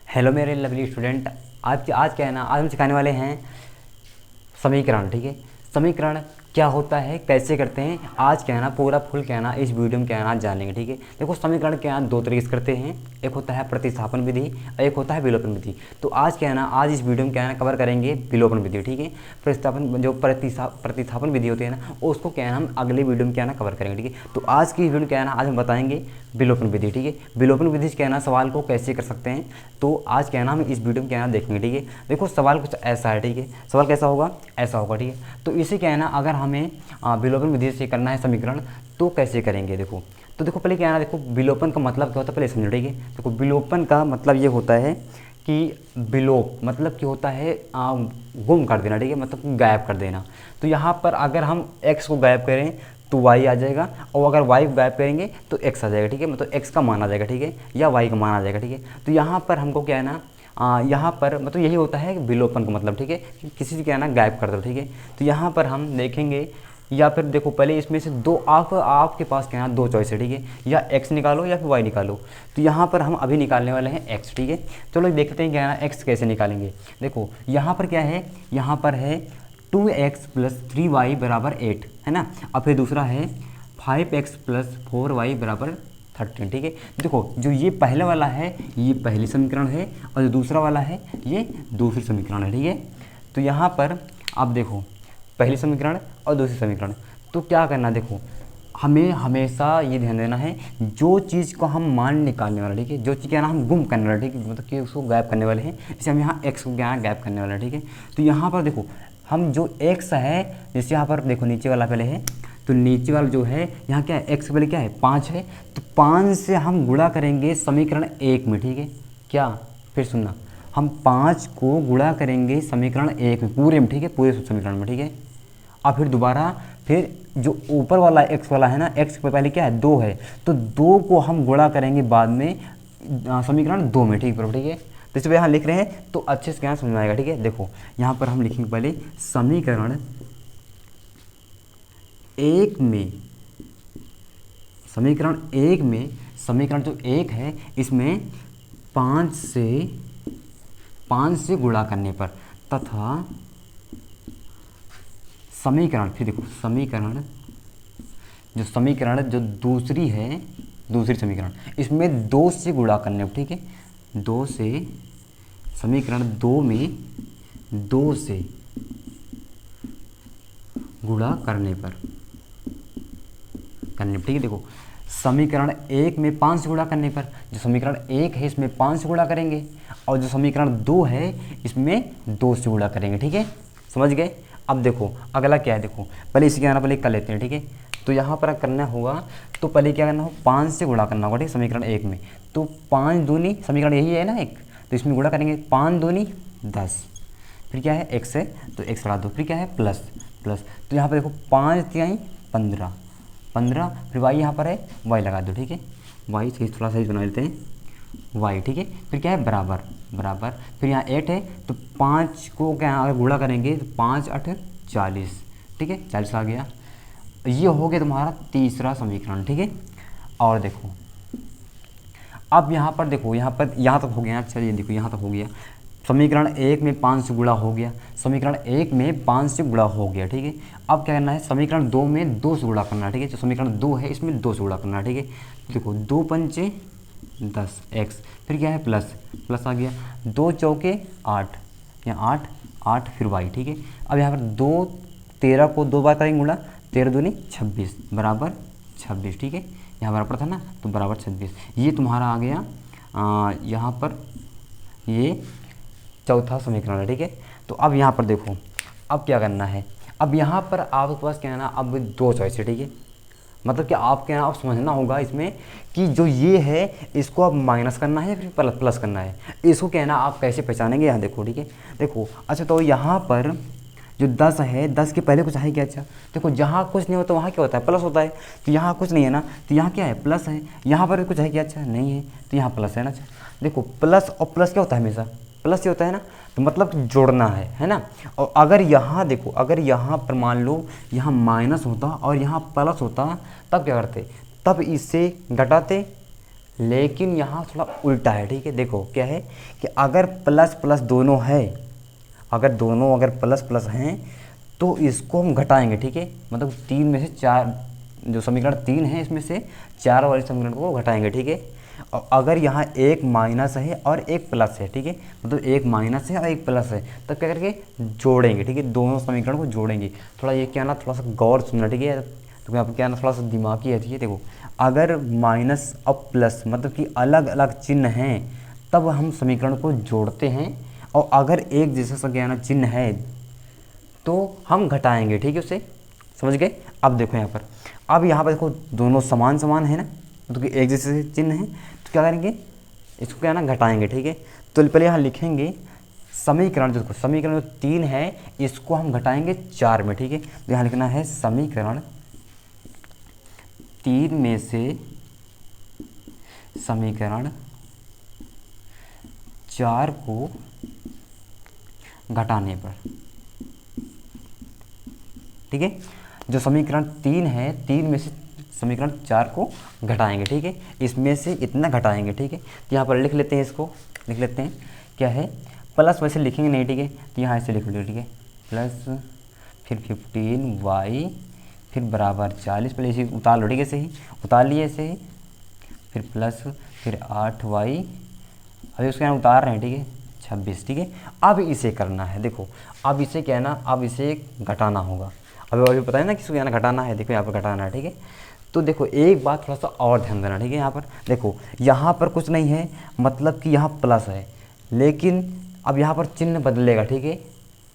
Hello मेरे lovely student. आज क्या है ना, आज हम सिखाने वाले हैं समीकरण। ठीक है, समीकरण क्या होता है, कैसे करते हैं, आज क्या है ना पूरा फुल क्या है ना इस वीडियो में क्या है ना जानेंगे। ठीक है, देखो समीकरण क्या है दो तरीके से करते हैं, एक होता है प्रतिस्थापन विधि और एक होता है विलोपन विधि। तो आज क्या है ना, आज इस वीडियो में क्या है ना कवर करेंगे विलोपन विधि। ठीक है, प्रतिस्थापन जो प्रतिस्थापन विधि होती है ना उसको क्या है ना हम अगले वीडियो में क्या है ना कवर करेंगे। ठीक है, तो आज की वीडियो में क्या है ना आज हम बताएंगे विलोपन विधि। ठीक है, विलोपन विधि से क्या है ना सवाल को कैसे कर सकते हैं, तो आज क्या है ना हम इस वीडियो में क्या है ना देखेंगे। ठीक है, देखो सवाल कुछ ऐसा है। ठीक है, सवाल कैसा होगा, ऐसा होगा। ठीक है, तो इसे क्या है ना अगर हमें विलोपन विधि से करना है समीकरण तो कैसे करेंगे। देखो पहले क्या है ना, देखो विलोपन का मतलब क्या होता है पहले समझो। ठीक है, देखो विलोपन का मतलब ये होता है कि विलोप मतलब क्या होता है गुम कर देना। ठीक है, मतलब गायब कर देना। तो यहाँ पर अगर हम x को गायब करें तो y आ जाएगा, और अगर y को गायब करेंगे तो x आ जाएगा। ठीक है, मतलब x का मान आ जाएगा। ठीक है, या y का मान आ जाएगा। ठीक है, तो यहाँ पर हमको क्या है ना यहाँ पर मतलब यही होता है विलोपन का मतलब। ठीक है, किसी से क्या है ना गायब कर दो। ठीक है, तो यहाँ पर हम देखेंगे, या फिर देखो पहले इसमें से दो आपके पास क्या है ना दो चॉइस है। ठीक है, या x निकालो या फिर y निकालो। तो यहाँ पर हम अभी निकालने वाले हैं x। ठीक है, चलो देखते हैं क्या है ना x कैसे निकालेंगे। देखो यहाँ पर क्या है, यहाँ पर है 2x + 3y = 8 है ना, और फिर दूसरा है 5x + 4y = 13। ठीक है, देखो जो ये पहले वाला है ये पहली समीकरण है, और जो दूसरा वाला है ये दूसरी समीकरण है। ठीक है, तो यहाँ पर आप देखो पहली समीकरण और दूसरी समीकरण, तो क्या करना, देखो हमें हमेशा ये ध्यान देना है जो चीज़ को हम मान निकालने वाले। ठीक है, जो चीज़ क्या ना हम गुम करने वाले। ठीक है, मतलब कि उसको गायब करने वाले हैं, जैसे हम यहाँ x को क्या है गायब करने वाले हैं। ठीक है, तो यहाँ पर देखो हम जो x है, जैसे यहाँ पर देखो नीचे वाला पहले है, तो नीचे वाला जो है यहाँ क्या है x पहले क्या है 5 है, तो 5 से हम गुणा करेंगे समीकरण 1 में। ठीक है, क्या फिर सुनना, हम 5 को गुणा करेंगे समीकरण 1 में पूरे में। ठीक है, पूरे समीकरण में। ठीक है, और फिर दोबारा फिर जो ऊपर वाला x वाला है ना, x पे पहले क्या है 2 है, तो 2 को हम गुणा करेंगे बाद में समीकरण 2 में। ठीक है, ठीक है, तो इस पर यहाँ लिख रहे हैं तो अच्छे से क्या समझ में आएगा। ठीक है, देखो यहाँ पर हम लिखेंगे पहले समीकरण 1 में, समीकरण 1 में, समीकरण जो 1 है इसमें 5 से गुणा करने पर तथा समीकरण, फिर देखो समीकरण जो दूसरी है, दूसरी समीकरण इसमें 2 से गुणा करने पर। ठीक है, 2 से, समीकरण 2 में 2 से गुणा करने पर। ठीक है, देखो समीकरण 1 में 5 से गुणा करने पर, जो समीकरण 1 है इसमें 5 से गुणा करेंगे, और जो समीकरण 2 है इसमें 2 से गुणा करेंगे। ठीक है, समझ गए। अब देखो अगला क्या है, देखो पहले इसी क्या पहले कर लेते हैं। ठीक है, तो यहाँ पर करना होगा, तो पहले क्या करना होगा 5 से गुणा करना होगा। ठीक है, समीकरण 1 में, तो 5 दूनी, समीकरण यही है ना एक, तो इसमें गुणा करेंगे 5 दूनी 10, फिर क्या है x है तो x लगा दो, फिर क्या है प्लस, तो यहाँ पर देखो 5 तिहाई 15, फिर y यहाँ पर है y लगा दो। ठीक है, y सही थोड़ा सही बना लेते हैं y। ठीक है, फिर क्या है बराबर, फिर यहाँ 8 है तो 5 को क्या अगर गुणा करेंगे तो 5 8 40। ठीक है, 40 आ गया, ये हो गया तुम्हारा तीसरा समीकरण। ठीक है, और देखो अब यहाँ पर देखो, यहाँ तक हो गया। चलिए देखो यहाँ तक हो गया, समीकरण 1 में 5 से गुणा हो गया, समीकरण 1 में 5 से गुणा हो गया। ठीक है, अब क्या करना है समीकरण 2 में 2 से गुणा करना है। ठीक है, जो समीकरण 2 है इसमें 2 से गुणा करना है। ठीक है, देखो 2 पंचे 10 x, फिर क्या है प्लस आ गया, 2 चौके 8, यहाँ 8 फिर y। ठीक है, अब यहाँ पर 2 13 को 2 बार करेंगे गुणा, 13 दूनी 26 बराबर 26। ठीक है, यहाँ बराबर था ना तो बराबर 26, ये तुम्हारा आ गया यहाँ पर ये चौथा समीकरण है। ठीक है, तो अब यहाँ पर देखो अब क्या करना है, अब यहाँ पर आपके पास क्या है ना अब 2 चॉइस है। ठीक है, मतलब कि आपके यहाँ आप समझना होगा इसमें कि जो ये है इसको अब माइनस करना है फिर प्लस करना है, इसको क्या है ना आप कैसे पहचानेंगे यहाँ देखो। ठीक है, देखो अच्छा तो यहाँ पर जो 10 है 10 के पहले कुछ है क्या, अच्छा देखो जहाँ कुछ नहीं होता वहाँ क्या होता है प्लस होता है, तो यहाँ कुछ नहीं है ना तो यहाँ क्या है प्लस है, यहाँ पर कुछ है क्या, अच्छा नहीं है तो यहाँ प्लस है ना। अच्छा देखो प्लस और प्लस क्या होता है हमेशा प्लस ही होता है ना, तो मतलब जोड़ना है ना। और अगर यहाँ देखो अगर यहाँ पर मान लो यहाँ माइनस होता और यहाँ प्लस होता तब क्या करते, तब इससे घटाते लेकिन यहाँ थोड़ा उल्टा है, ठीक है। देखो क्या है कि अगर प्लस प्लस दोनों है, अगर प्लस प्लस हैं तो इसको हम घटाएंगे, ठीक है। मतलब 3 में से 4, जो समीकरण 3 है इसमें से 4 वाले समीकरण को घटाएंगे, ठीक है। और अगर यहाँ एक माइनस है और एक प्लस है, ठीक है, मतलब एक माइनस है और एक प्लस है, तब क्या करके जोड़ेंगे, ठीक है, दोनों समीकरण को जोड़ेंगे। थोड़ा ये क्या ना, थोड़ा सा गौर सुनना, ठीक है। तो यहाँ पर क्या ना, थोड़ा सा दिमागी है, ठीक है। देखो अगर माइनस और प्लस मतलब कि अलग अलग चिन्ह हैं तब हम समीकरण को जोड़ते हैं, और अगर एक जैसा क्या ना चिन्ह है तो हम घटाएंगे, ठीक है, उसे, समझ गए। अब देखो यहाँ पर, अब यहाँ पर देखो दोनों समान समान है ना, तो एक जैसे चिन्ह है, तो क्या करेंगे, इसको क्या ना घटाएंगे, ठीक है। तो पहले यहाँ लिखेंगे समीकरण, जो समीकरण जो 3 है इसको हम घटाएंगे 4 में, ठीक है। तो यहाँ लिखना है समीकरण 3 में से समीकरण 4 को घटाने पर, ठीक है। जो समीकरण 3 है, 3 में से समीकरण 4 को घटाएंगे, ठीक है, इसमें से इतना घटाएंगे, ठीक है। तो यहाँ पर लिख लेते हैं, इसको लिख लेते हैं, क्या है, प्लस वैसे लिखेंगे नहीं, ठीक है, तो यहाँ ऐसे लिख लो, ठीक है, प्लस फिर 15y फिर बराबर 40, पहले इसे उतार लो, ठीक है, ऐसे ही उतार लिए ऐसे ही, फिर प्लस फिर 8y, अभी उसके यहाँ उतार रहे हैं, ठीक है, 26, ठीक है। अब इसे करना है, देखो अब इसे क्या है ना, अब इसे घटाना होगा। अभी पता है ना किसको यहाँ घटाना है, देखो यहाँ पर घटाना है, ठीक है। तो देखो एक बात थोड़ा सा और ध्यान देना, ठीक है। यहाँ पर देखो, यहाँ पर कुछ नहीं है, मतलब कि यहाँ प्लस है, लेकिन अब यहाँ पर चिन्ह बदलेगा, ठीक है।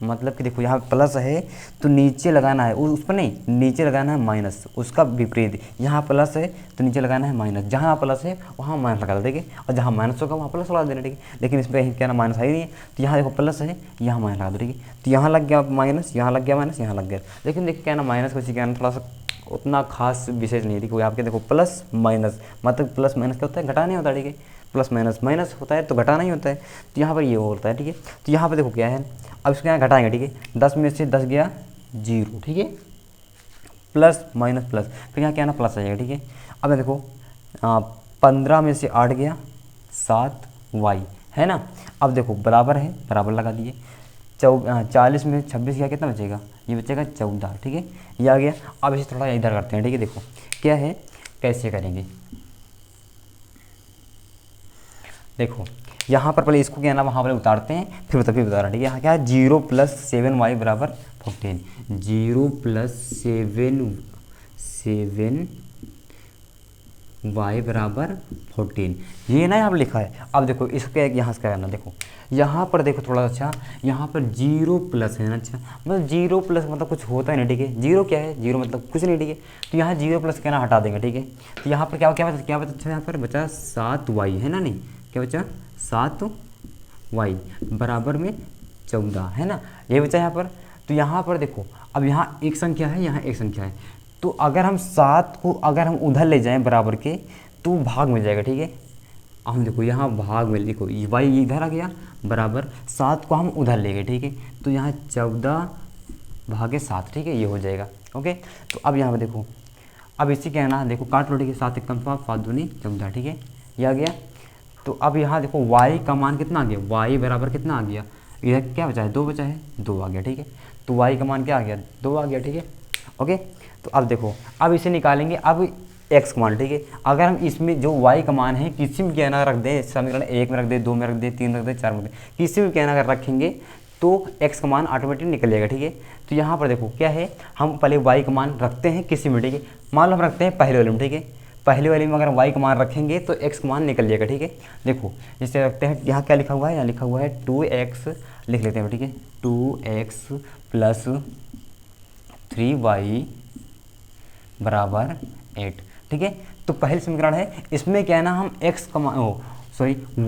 मतलब कि देखो यहाँ प्लस है तो नीचे लगाना है, उस पर नहीं, नीचे लगाना है माइनस, उसका विपरीत। यहाँ प्लस है तो नीचे लगाना है माइनस, जहाँ प्लस है वहाँ माइनस लगा दो, ठीक है, और जहाँ माइनस होगा वहाँ प्लस लगा देना, ठीक है। लेकिन इसमें क्या ना माइनस है ही नहीं है, तो यहाँ देखो प्लस है, यहाँ माइनस लगा दो, ठीक है। तो यहाँ लग गया माइनस, यहाँ लग गया माइनस, यहाँ लग गया। लेकिन देखिए क्या ना, माइनस वैसे क्या ना थोड़ा सा उतना खास विशेष नहीं, ठीक है। आपके देखो प्लस माइनस, मतलब प्लस माइनस क्या होता है, घटाना नहीं होता, ठीक है। प्लस माइनस माइनस होता है तो घटाना ही होता है, तो यहाँ पर ये होता है, ठीक है। तो यहाँ पर देखो क्या है, अब इसको यहाँ घटाएंगे, ठीक है, 10 में से 10 गया 0, ठीक है, प्लस माइनस प्लस, फिर यहाँ क्या ना प्लस आ जाएगा, ठीक है। अब देखो 15 में से 8 गया 7y, है ना। अब देखो बराबर है, बराबर लगा दिए, 40 में 26 गया, कितना बचेगा, ये बचेगा 14, ठीक है, ये आ गया। अब इसे थोड़ा इधर करते हैं, ठीक है। देखो क्या है, कैसे करेंगे, देखो यहाँ पर पहले इसको क्या ना वहाँ पर उतारते हैं, फिर बता रहा है, ठीक है। यहाँ क्या है, 0 + 7y बराबर 14, 0 + 7y बराबर 14, ये ना यहाँ पर लिखा है। अब देखो इसको क्या यहाँ से करना, देखो यहाँ पर देखो थोड़ा अच्छा, यहाँ पर 0 प्लस है ना, अच्छा मतलब 0 प्लस मतलब कुछ होता है ना, ठीक है। 0 क्या है, 0 मतलब कुछ नहीं, ठीक है। तो यहाँ 0 प्लस क्या ना हटा देंगे, ठीक है। तो यहाँ पर क्या बचा अच्छा, यहाँ पर बचा 7y, है ना, नहीं क्या बचा 7y बराबर में 14, है ना, ये बचा यहाँ पर। तो यहाँ पर देखो अब यहाँ एक संख्या है, यहाँ एक संख्या है, तो अगर हम 7 को अगर हम उधर ले जाएं बराबर के तो भाग में जाएगा, ठीक है। हम देखो यहाँ भाग में देखो y इधर आ गया बराबर 7 को हम उधर ले गए, ठीक है। तो यहाँ 14/7, ठीक है, ये हो जाएगा, ओके। तो अब यहाँ पर देखो, अब इसी क्या है ना, देखो काट लो, ठीक है, 7 × 5 7 दूनी 14, ठीक है, ये आ गया। तो अब यहाँ देखो y का मान कितना आ गया, y बराबर कितना आ गया, इधर क्या बचा है, 2 बचा है, 2 आ गया, ठीक है। तो y का मान क्या आ गया, 2 आ गया, ठीक है, ओके। तो अब देखो अब इसे निकालेंगे, अब x का मान, ठीक है। अगर हम इसमें जो y का मान है किसी भी क्या ना रख दें, समीकरण 1 में रख दे, 2 में रख दे, 3 में रख दे, 4 में रख दे, किसी भी क्या ना अगर रखेंगे तो x का मान ऑटोमेटिक निकल जाएगा, ठीक है। तो यहाँ पर देखो क्या है, हम पहले y का मान रखते हैं किसी में, ठीक है। मान लो हम रखते हैं पहले वाले में, ठीक है, पहले वाले में अगर y का मान रखेंगे तो x का मान निकल जाएगा, ठीक है। देखो जैसे रखते हैं, यहाँ क्या लिखा हुआ है, यहाँ लिखा हुआ है 2x, लिख लेते हैं, ठीक है, 2x + 3y बराबर 8, ठीक है। तो पहले समीकरण है, इसमें क्या है ना, हम x का मान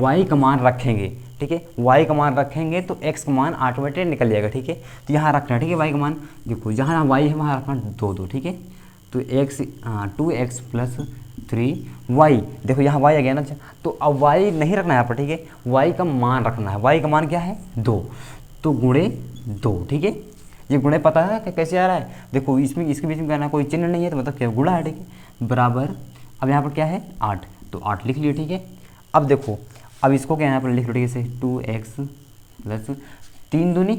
y का मान रखेंगे, ठीक है, y का मान रखेंगे तो x का मान ऑटोमेटिक निकल जाएगा, ठीक है। तो यहाँ रखना, ठीक है, y का मान देखो जहाँ y है वहाँ रखना 2 ठीक है। तो 2x + 3y, देखो यहाँ y आ गया ना, तो अब y नहीं रखना है यहाँ पर, ठीक है, y का मान रखना है। y का मान क्या है 2, तो गुणे 2, ठीक है। ये गुणे पता है कि कैसे आ रहा है, देखो इसमें इसके बीच में कहना कोई चिन्ह नहीं है तो मतलब क्या गुणा है, ठीक है, बराबर। अब यहाँ पर क्या है 8, तो 8 लिख लिए, ठीक है। अब देखो, अब इसको क्या है यहाँ पर लिख लो, ठीक है, से 2x प्लस 3 दूनी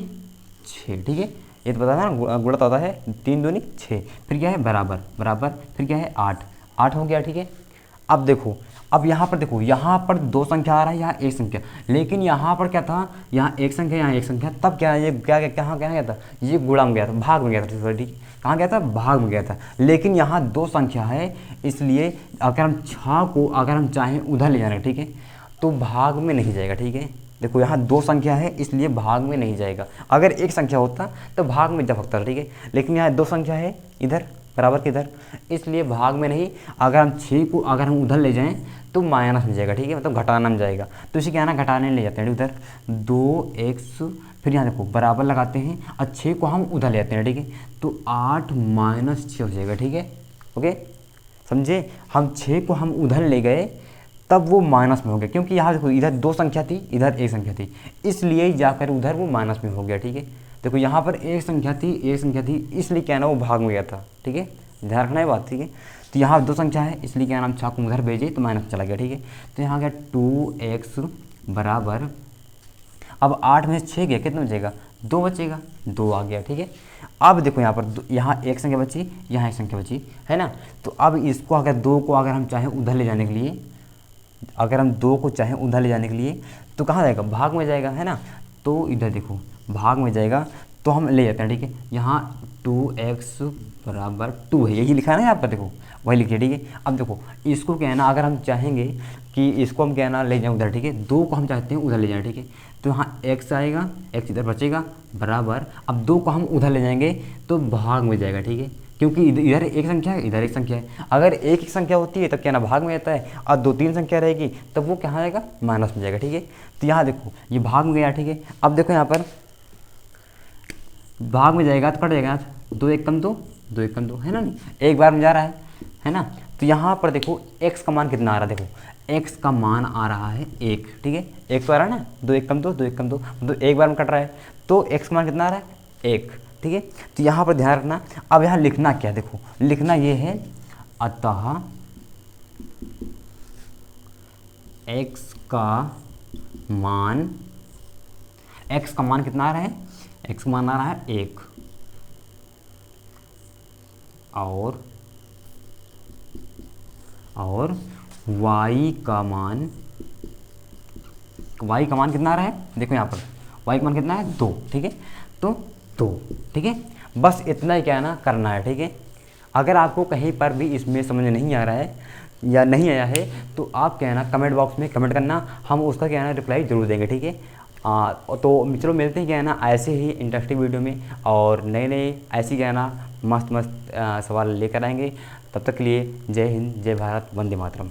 6, ठीक है। ये तो पता था ना, गुणा होता है 3 दूनी 6, फिर क्या है बराबर, बराबर फिर क्या है 8, 8 हो गया, ठीक है। अब देखो, अब यहाँ पर देखो, यहाँ पर 2 संख्या आ रहा है, यहाँ 1 संख्या, लेकिन यहाँ पर क्या था, यहाँ 1 संख्या, यहाँ 1 संख्या, तब क्या ये क्या क्या कहाँ क्या गया था, ये गुणा में गया था, भाग में गया था, सॉरी, ठीक है, कहाँ गया था, भाग में गया था। लेकिन यहाँ 2 संख्या है, इसलिए अगर हम 6 को अगर हम चाहें उधर ले जाना, ठीक है, तो भाग में नहीं जाएगा, ठीक है। देखो यहाँ 2 संख्या है, इसलिए भाग में नहीं जाएगा। अगर 1 संख्या होता तो भाग में जा सकता था, ठीक है, लेकिन यहाँ 2 संख्या है इधर बराबर के इधर, इसलिए भाग में नहीं। अगर हम 6 को अगर हम उधर ले जाएं तो माइनस में जाएगा, ठीक है, मतलब घटाना में जाएगा। तो इसे क्या है ना, घटाने ले जाते हैं उधर 2x, फिर यहाँ देखो बराबर लगाते हैं और 6 को हम उधर ले जाते हैं, ठीक है, तो 8 - 6 हो जाएगा, ठीक है। ओके, समझे, हम 6 को हम उधर ले गए तब वो माइनस में हो गया, क्योंकि यहाँ देखो इधर 2 संख्या थी, इधर 1 संख्या थी, इसलिए जाकर उधर वो माइनस में हो गया, ठीक है। देखो यहाँ पर 1 संख्या थी, 1 संख्या थी, इसलिए क्या है ना वो भाग में गया था, ठीक है, ध्यान रखना है बात, ठीक है। तो यहाँ 2 संख्या है, इसलिए क्या नाम 6 को उधर भेजे तो माइनस चला गया, ठीक है। तो यहाँ गया 2x बराबर, अब 8 में से 6 गया, कितना बचेगा, 2 बचेगा, 2 आ गया, ठीक है। अब देखो यहाँ पर यहाँ 1 संख्या बची, यहाँ 1 संख्या बची, है ना। तो अब इसको अगर 2 को अगर हम चाहें उधर ले जाने के लिए, अगर हम 2 को चाहें उधर ले जाने के लिए तो कहाँ जाएगा, भाग में जाएगा, है ना। तो इधर देखो भाग में जाएगा, तो हम ले जाते हैं, ठीक है। यहाँ 2x बराबर 2 है, यही लिखा है ना यहाँ पर, देखो वही लिखिए, ठीक है। अब देखो इसको क्या है ना, अगर हम चाहेंगे कि इसको हम क्या है ना ले जाएं उधर, ठीक है, 2 को हम चाहते हैं उधर ले जाएं, ठीक है, तो यहाँ x आएगा, x इधर बचेगा बराबर, अब 2 को हम उधर ले जाएंगे तो भाग में जाएगा, ठीक है, क्योंकि इधर 1 संख्या है, इधर 1 संख्या है। अगर 1 संख्या होती है तब क्या ना भाग में जाता है, और 2-3 संख्या रहेगी तब वो कहाँ जाएगा, माइनस में जाएगा, ठीक है। तो यहाँ देखो ये भाग में गया, ठीक है। अब देखो यहाँ पर भाग में जाएगा तो कट जाएगा, 2 1 कम 2, 2 1 कम 2, है ना, नहीं एक बार में जा रहा है ना। तो यहाँ पर देखो x का मान कितना आ रहा है, देखो x का मान आ रहा है 1, ठीक है, 1 तो आ रहा है ना, 2 1 कम 2, 2 1 कम 2, मतलब एक बार में कट रहा है, तो x का मान कितना आ रहा है 1, ठीक है। तो यहाँ पर ध्यान रखना। अब यहाँ लिखना क्या है, देखो लिखना ये है, अतः x का मान कितना आ रहा है, x का मान आ रहा है 1, और y का मान कितना आ रहा है, देखो यहाँ पर y का मान कितना है 2, ठीक है, तो 2, ठीक है। बस इतना ही क्या है ना करना है, ठीक है। अगर आपको कहीं पर भी इसमें समझ नहीं आ रहा है या नहीं आया है तो आप क्या है ना कमेंट बॉक्स में कमेंट करना, हम उसका क्या है ना रिप्लाई जरूर देंगे, ठीक है। तो चलो मिलते हैं क्या है ना ऐसे ही इंटरेस्टिंग वीडियो में, और नए नए ऐसी क्या है ना मस्त सवाल लेकर आएंगे। तब तक के लिए जय हिंद, जय भारत, वंदे मातरम।